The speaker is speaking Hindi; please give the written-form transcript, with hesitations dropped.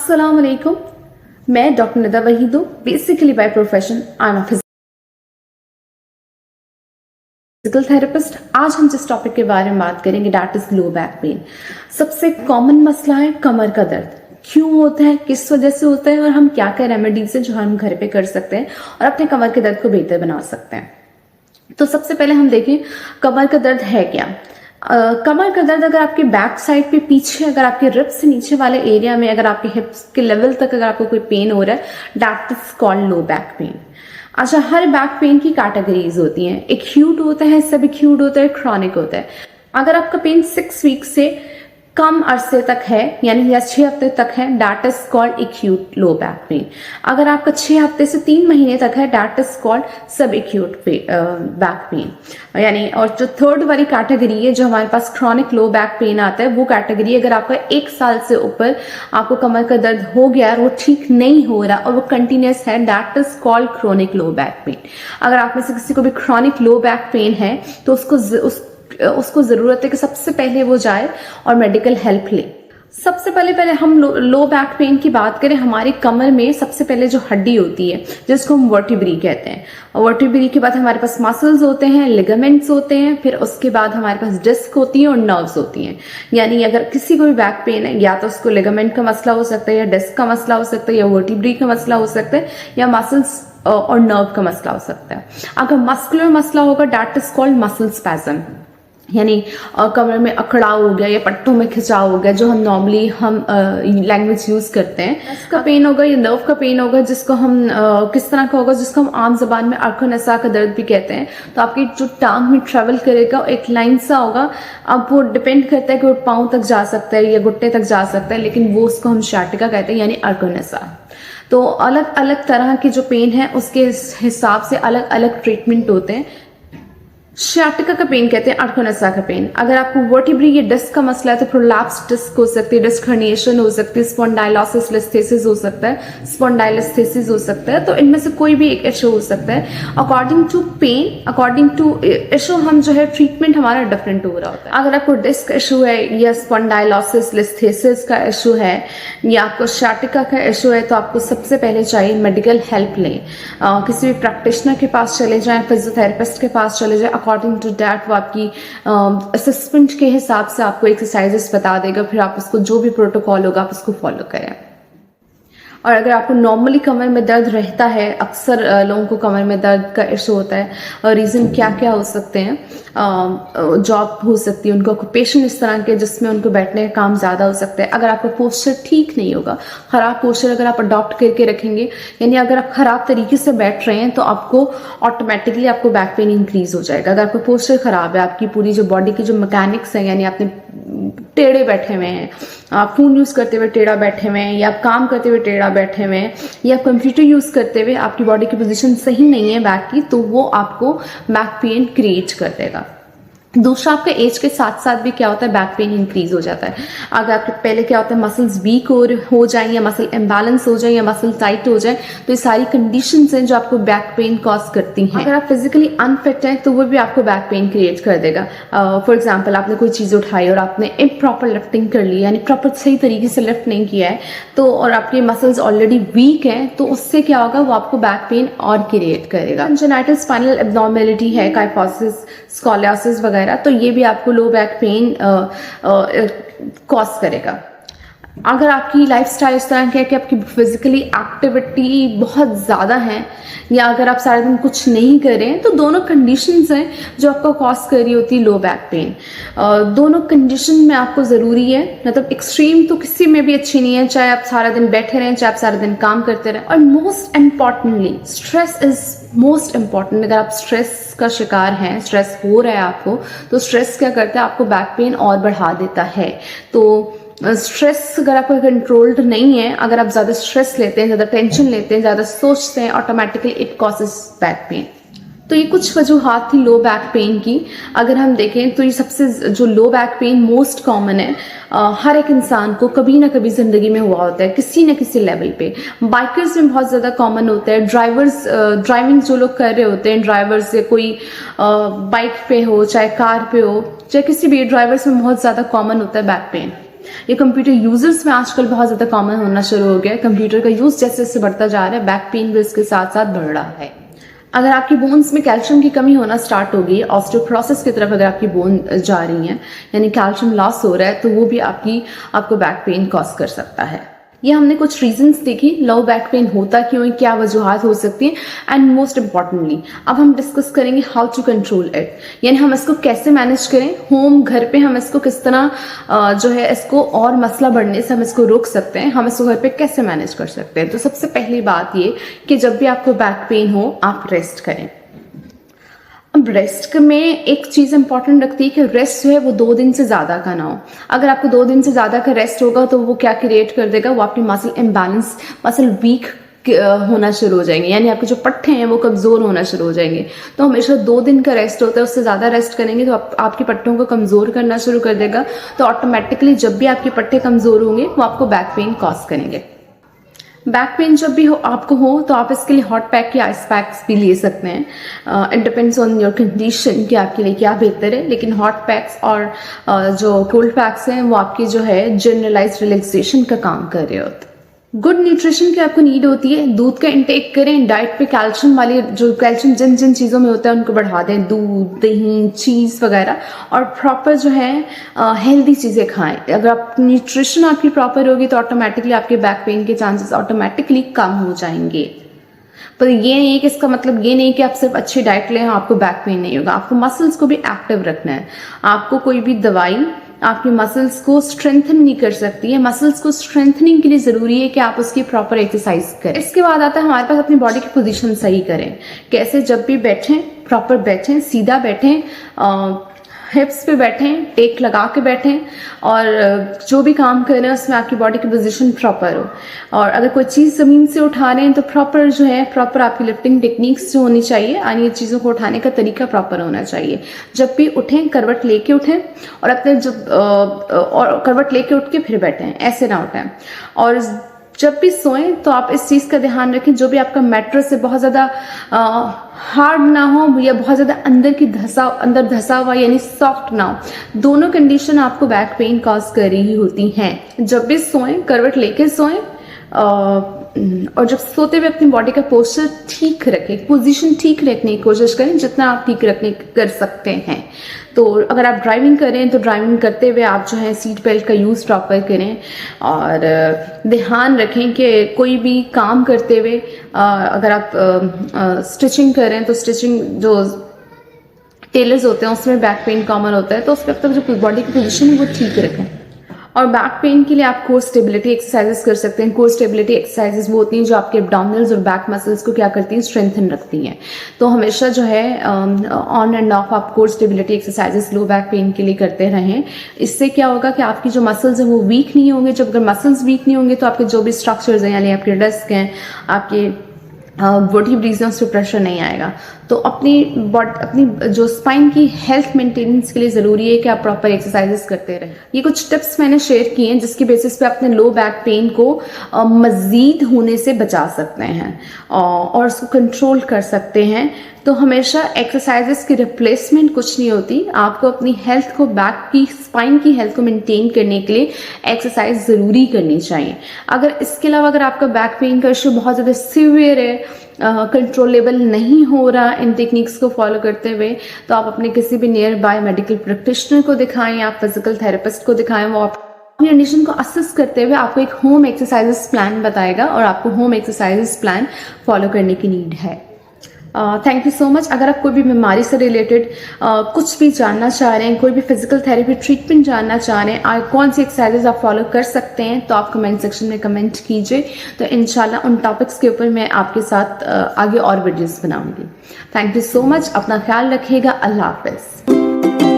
अस्सलाम वालेकुम। मैं डॉक्टर निदा वहीद हूँ। Basically by profession I am a physical therapist. आज हम जिस टॉपिक के बारे में बात करेंगे that is low back pain. सबसे कॉमन मसला है कमर का दर्द। क्यों होता है, किस वजह से होता है और हम क्या क्या रेमेडीज है जो हम घर पे कर सकते हैं और अपने कमर के दर्द को बेहतर बना सकते हैं। तो सबसे पहले हम देखें कमर का दर्द है क्या। कमर का दर्द अगर आपके बैक साइड पे पीछे, अगर आपके रिब्स से नीचे वाले एरिया में, अगर आपके हिप्स के लेवल तक अगर आपको कोई पेन हो रहा है, that is called low back pain. अच्छा, हर बैक पेन की कैटेगरीज होती हैं। एक्यूट होता है, सब एक्यूट होता है, क्रॉनिक होता है। अगर आपका पेन 6 वीक से कम अरसे तक है यानी या 6 हफ्ते तक है, that is called acute low back pain. अगर आपका 6 हफ्ते से 3 महीने तक है, दैट इज कॉल्ड सब एक्यूट बैक पेन यानी। और जो थर्ड वाली कैटेगरी है जो हमारे पास क्रॉनिक लो बैक पेन आता है, वो कैटेगरी अगर आपका 1 साल से ऊपर आपको कमर का दर्द हो गया और वो ठीक नहीं हो रहा और वो कंटिन्यूस है, that is called chronic low back pain. अगर आप में से किसी को भी क्रॉनिक लो बैक पेन है तो उसको जरूरत है कि सबसे पहले वो जाए और मेडिकल हेल्प ले। सबसे पहले हम लो बैक पेन की बात करें, हमारी कमर में सबसे पहले जो हड्डी होती है जिसको हम वर्टिब्री कहते हैं, और वर्टिब्री के बाद हमारे पास मसल्स होते हैं, लिगामेंट्स होते हैं, फिर उसके बाद हमारे पास डिस्क होती है और नर्व्स होती हैं। यानी अगर किसी को भी बैक पेन है, या तो उसको लिगामेंट का मसला हो सकता है, या डिस्क का मसला हो सकता है, या वर्टिब्री का मसला हो सकता है, या मसल्स और नर्व का मसला हो सकता है। अगर मस्कुलर मसला होगा, that is called muscle spasm, यानी कमर में अकड़ाव हो गया या पट्टों में खिंचाव हो गया, जो हम नॉर्मली हम लैंग्वेज यूज करते हैं। इसका पेन होगा या नर्व का पेन होगा, जिसको हम किस तरह का होगा, जिसको हम आम जबान में अर्कोनसा का दर्द भी कहते हैं। तो आपकी जो टांग में ट्रेवल करेगा एक लाइन सा होगा। अब वो डिपेंड करता है कि वो पाँव तक जा सकता है या घुटने तक जा सकता है, लेकिन वो उसको हम शाटिका कहते हैं यानी अर्कोनसा। तो अलग अलग तरह के जो पेन है उसके हिसाब से अलग अलग ट्रीटमेंट होते हैं। शाटिका का पेन कहते हैं अर्कोनसा का पेन। अगर आपको वर्टिब्री या डिस्क का मसला है तो प्रोलैप्स डिस्क हो सकती है, डिस्क हर्निएशन हो सकती है, स्पॉन्डाइलोसिस लिस्थेसिस हो सकता है, स्पॉन्डाइलिस्थेसिस हो सकता है। तो इनमें से कोई भी एक इशू हो सकता है। According to pen, according to issue हम जो है ट्रीटमेंट हमारा डिफरेंट हो रहा होता है। अगर आपको डिस्क इशू है या स्पॉन्डाइलोसिस लिस्थेसिस का इशू है या आपको शाटिका का इशू है, तो आपको सबसे पहले चाहिए मेडिकल हेल्प लें। किसी भी प्रैक्टिशनर के पास चले जाएं, फिजियोथेरेपिस्ट के पास चले जाएं। अकॉर्डिंग टू डैट वो आपकी असेसमेंट के हिसाब से आपको एक्सरसाइजेस बता देगा, फिर आप उसको जो भी प्रोटोकॉल होगा आप उसको फॉलो करें। और अगर आपको नॉर्मली कमर में दर्द रहता है, अक्सर लोगों को कमर में दर्द का इशू होता है, और रीज़न क्या क्या हो सकते हैं, जॉब हो सकती है, उनको ऑक्यूपेशन इस तरह के जिसमें उनको बैठने का काम ज़्यादा हो सकता है। अगर आपका पोस्चर ठीक नहीं होगा, ख़राब पोस्चर अगर आप अडॉप्ट करके रखेंगे, यानी अगर आप ख़राब तरीके से बैठ रहे हैं तो आपको ऑटोमेटिकली आपको बैक पेन इंक्रीज हो जाएगा। अगर आपका पोस्चर ख़राब है, आपकी पूरी जो बॉडी की जो मैकेनिक्स है, यानी आपने टेढ़े बैठे हुए हैं, आप फोन यूज करते हुए टेढ़ा बैठे हुए हैं, या आप काम करते हुए टेढ़ा बैठे हुए हैं, या आप कंप्यूटर यूज करते हुए आपकी बॉडी की पोजीशन सही नहीं है बैक की, तो वो आपको बैक पेन क्रिएट कर देगा। दूसरा, आपका एज के साथ साथ भी क्या होता है, बैक पेन इंक्रीज हो जाता है। अगर आपके पहले क्या होता है, मसल्स वीक हो जाए, या मसल इम्बैलेंस हो जाए, या मसल टाइट हो जाए, तो ये सारी कंडीशंस हैं जो आपको बैक पेन कॉज करती हैं। अगर आप फिजिकली अनफिट हैं तो वो भी आपको बैक पेन क्रिएट कर देगा। फॉर एग्जाम्पल, आपने कोई चीज़ उठाई और आपने इम्प्रॉपर लिफ्टिंग कर ली, यानी प्रॉपर सही तरीके से लिफ्ट नहीं किया है, तो और आपके मसल्स ऑलरेडी वीक हैं, तो उससे क्या होगा, वो आपको बैक पेन और क्रिएट करेगा। कंजेनाइटल स्पाइनल एब्नॉर्मेलिटी है, काइफोसिस, स्कोलियोसिस वगैरह, तो ये भी आपको लो बैक पेन कॉज करेगा। अगर आपकी लाइफस्टाइल इस तरह की है कि आपकी फिजिकली एक्टिविटी बहुत ज़्यादा है, या अगर आप सारा दिन कुछ नहीं करें, तो दोनों कंडीशंस हैं जो आपको कॉज कर रही होती है लो बैक पेन। दोनों कंडीशन में आपको ज़रूरी है, मतलब एक्सट्रीम तो किसी में भी अच्छी नहीं है, चाहे आप सारा दिन बैठे रहें, चाहे आप सारा दिन काम करते रहें। और most importantly stress is most important. अगर आप स्ट्रेस का शिकार हैं, स्ट्रेस हो रहा है आपको, तो स्ट्रेस क्या करता है, आपको बैक पेन और बढ़ा देता है। तो स्ट्रेस अगर आपका कंट्रोल्ड नहीं है, अगर आप ज़्यादा स्ट्रेस लेते हैं, ज़्यादा टेंशन लेते हैं, ज़्यादा सोचते हैं, automatically it causes back pain. तो ये कुछ वजूहात थी लो बैक पेन की। अगर हम देखें तो ये सबसे जो low back pain most common है, हर एक इंसान को कभी ना कभी जिंदगी में हुआ होता है, किसी न किसी लेवल पे। बाइकर्स में बहुत ज़्यादा कॉमन होता है, ड्राइविंग जो लोग कर रहे होते हैं, ड्राइवर्स से कोई बाइक पे हो, चाहे कार पे हो, चाहे किसी भी ड्राइवर्स में बहुत ज़्यादा कॉमन होता है बैक पेन। ये कंप्यूटर यूजर्स में आजकल बहुत ज़्यादा कॉमन होना शुरू हो गया है। कंप्यूटर का यूज़ जैसे जैसे बढ़ता जा रहा है, बैक पेन भी इसके साथ साथ बढ़ रहा है। अगर आपकी बोन्स में कैल्शियम की कमी होना स्टार्ट होगी, ऑस्टियोप्रोसिस की तरफ अगर आपकी बोन जा रही है, यानी कैल्शियम लॉस हो रहा है, तो वो भी आपको बैक पेन कॉज कर सकता है। ये हमने कुछ रीजंस देखी, लो बैक पेन होता क्यों है, क्या वजूहत हो सकती हैं, एंड मोस्ट इम्पॉर्टेंटली अब हम डिस्कस करेंगे हाउ टू कंट्रोल इट, यानी हम इसको कैसे मैनेज करें होम, घर पे हम इसको किस तरह जो है इसको और मसला बढ़ने से हम इसको रोक सकते हैं, हम इसको घर पे कैसे मैनेज कर सकते हैं। तो सबसे पहली बात ये कि जब भी आपको बैक पेन हो आप रेस्ट करें। अब रेस्ट में एक चीज़ इंपॉर्टेंट रखती है कि रेस्ट जो है वो 2 दिन से ज़्यादा का ना हो। अगर आपको 2 दिन से ज़्यादा का रेस्ट होगा तो वो क्या क्रिएट कर देगा, वो आपकी मसल इम्बैलेंस, मसल वीक होना शुरू हो जाएंगे, यानी आपके जो पट्टे हैं वो कमज़ोर होना शुरू हो जाएंगे। तो हमेशा 2 दिन का रेस्ट होता है, उससे ज़्यादा रेस्ट करेंगे तो आपके पट्टों को कमज़ोर करना शुरू कर देगा। तो ऑटोमेटिकली जब भी आपके पट्टे कमज़ोर होंगे वो आपको बैक पेन कॉज करेंगे। बैक पेन जब भी आपको हो तो आप इसके लिए हॉट पैक या आइस पैक्स भी ले सकते हैं। It depends on your condition कि आपके लिए क्या बेहतर है, लेकिन हॉट पैक्स और जो कोल्ड पैक्स हैं वो आपकी जो है जनरलाइज्ड रिलैक्सेशन का काम कर रहे होते हैं। गुड न्यूट्रिशन की आपको नीड होती है, दूध का इंटेक करें, डाइट पे कैल्शियम वाले, जो कैल्शियम जिन जिन चीज़ों में होता है उनको बढ़ा दें, दूध, दही, चीज़ वगैरह, और प्रॉपर जो है हेल्दी चीज़ें खाएं। अगर आप न्यूट्रिशन आपकी प्रॉपर होगी तो ऑटोमेटिकली आपके बैक पेन के चांसेस ऑटोमेटिकली कम हो जाएंगे। पर ये नहीं कि इसका मतलब ये नहीं कि आप सिर्फ अच्छी डाइट लें आपको बैक पेन नहीं होगा। आपको मसल्स को भी एक्टिव रखना है। आपको कोई भी दवाई आपकी मसल्स को स्ट्रेंथन नहीं कर सकती है। मसल्स को स्ट्रेंथनिंग के लिए जरूरी है कि आप उसकी प्रॉपर एक्सरसाइज करें। इसके बाद आता है हमारे पास अपनी बॉडी की पोजीशन सही करें। कैसे, जब भी बैठें प्रॉपर बैठें, सीधा बैठें, हिप्स पे बैठें, टेक लगा के बैठें, और जो भी काम कर रहे हैं उसमें आपकी बॉडी की पोजीशन प्रॉपर हो। और अगर कोई चीज़ ज़मीन से उठा रहे हैं तो प्रॉपर जो है प्रॉपर आपकी लिफ्टिंग टेक्निक्स जो होनी चाहिए, यानी ये चीज़ों को उठाने का तरीका प्रॉपर होना चाहिए। जब भी उठें करवट लेके उठें, और अपने और करवट लेके उठ के फिर बैठें, ऐसे ना उठें। और जब भी सोएं तो आप इस चीज़ का ध्यान रखें, जो भी आपका मैट्रेस है बहुत ज़्यादा हार्ड ना हो या बहुत ज़्यादा अंदर धसा हुआ यानी सॉफ्ट ना हो। दोनों कंडीशन आपको बैक पेन कॉज कर रही होती हैं। जब भी सोएं करवट लेके सोएं, और जब सोते हुए अपनी बॉडी का पोस्चर ठीक रखें, पोजीशन ठीक रखने की कोशिश करें जितना आप ठीक रखने कर सकते हैं। तो अगर आप ड्राइविंग करें तो ड्राइविंग करते हुए आप जो है सीट बेल्ट का यूज़ प्रॉपर करें, और ध्यान रखें कि कोई भी काम करते हुए अगर आप स्टिचिंग करें तो स्टिचिंग जो टेलर्स होते हैं उसमें बैक पेन कॉमन होता है, तो उस वक्त जो बॉडी की पोजीशन है वो ठीक रखें। और बैक पेन के लिए आप कोर स्टेबिलिटी एक्सरसाइजेस कर सकते हैं। कोर स्टेबिलिटी एक्सरसाइजेस वो होती हैं जो आपके एब्डोमिनल्स और बैक मसल्स को क्या करती हैं, स्ट्रेंथन रखती हैं। तो हमेशा जो है ऑन एंड ऑफ आप core stability exercises low back pain के लिए करते रहें। इससे क्या होगा कि आपकी जो मसल्स हैं वो वीक नहीं होंगे। जब अगर मसल्स वीक नहीं होंगे तो आपके जो भी स्ट्रक्चर्स हैं, यानी आपके डिस्क हैं, आपके बॉडी ब्रीजों से प्रेशर नहीं आएगा। तो अपनी जो स्पाइन की हेल्थ मेंटेनेंस के लिए ज़रूरी है कि आप प्रॉपर एक्सरसाइजेस करते रहें। ये कुछ टिप्स मैंने शेयर किए हैं जिसकी बेसिस पे अपने लो बैक पेन को मज़ीद होने से बचा सकते हैं और उसको कंट्रोल कर सकते हैं। तो हमेशा एक्सरसाइजेस की रिप्लेसमेंट कुछ नहीं होती। आपको अपनी हेल्थ को, बैक की, स्पाइन की हेल्थ को मेंटेन करने के लिए एक्सरसाइज ज़रूरी करनी चाहिए। अगर इसके अलावा अगर आपका बैक पेन का इशू बहुत ज़्यादा सीवियर है, कंट्रोलेबल नहीं हो रहा इन टेक्निक्स को फॉलो करते हुए, तो आप अपने किसी भी नियर बाय मेडिकल प्रैक्टिशनर को दिखाएं, आप फिजिकल थेरेपिस्ट को दिखाएं। वो अपनी कंडीशन को असेस करते हुए आपको एक होम एक्सरसाइजेस प्लान बताएगा और आपको होम एक्सरसाइजेस प्लान फॉलो करने की नीड है। Thank you so much. अगर आप कोई भी बीमारी से रिलेटेड कुछ भी जानना चाह रहे हैं, कोई भी फिजिकल थेरेपी ट्रीटमेंट जानना चाह रहे हैं, कौन सी एक्सरसाइजेज आप फॉलो कर सकते हैं, तो आप कमेंट सेक्शन में कमेंट कीजिए। तो इंशाल्लाह उन टॉपिक्स के ऊपर मैं आपके साथ आगे और वीडियोस बनाऊंगी। Thank you so much. अपना ख्याल रखिएगा। अल्लाह हाफिज।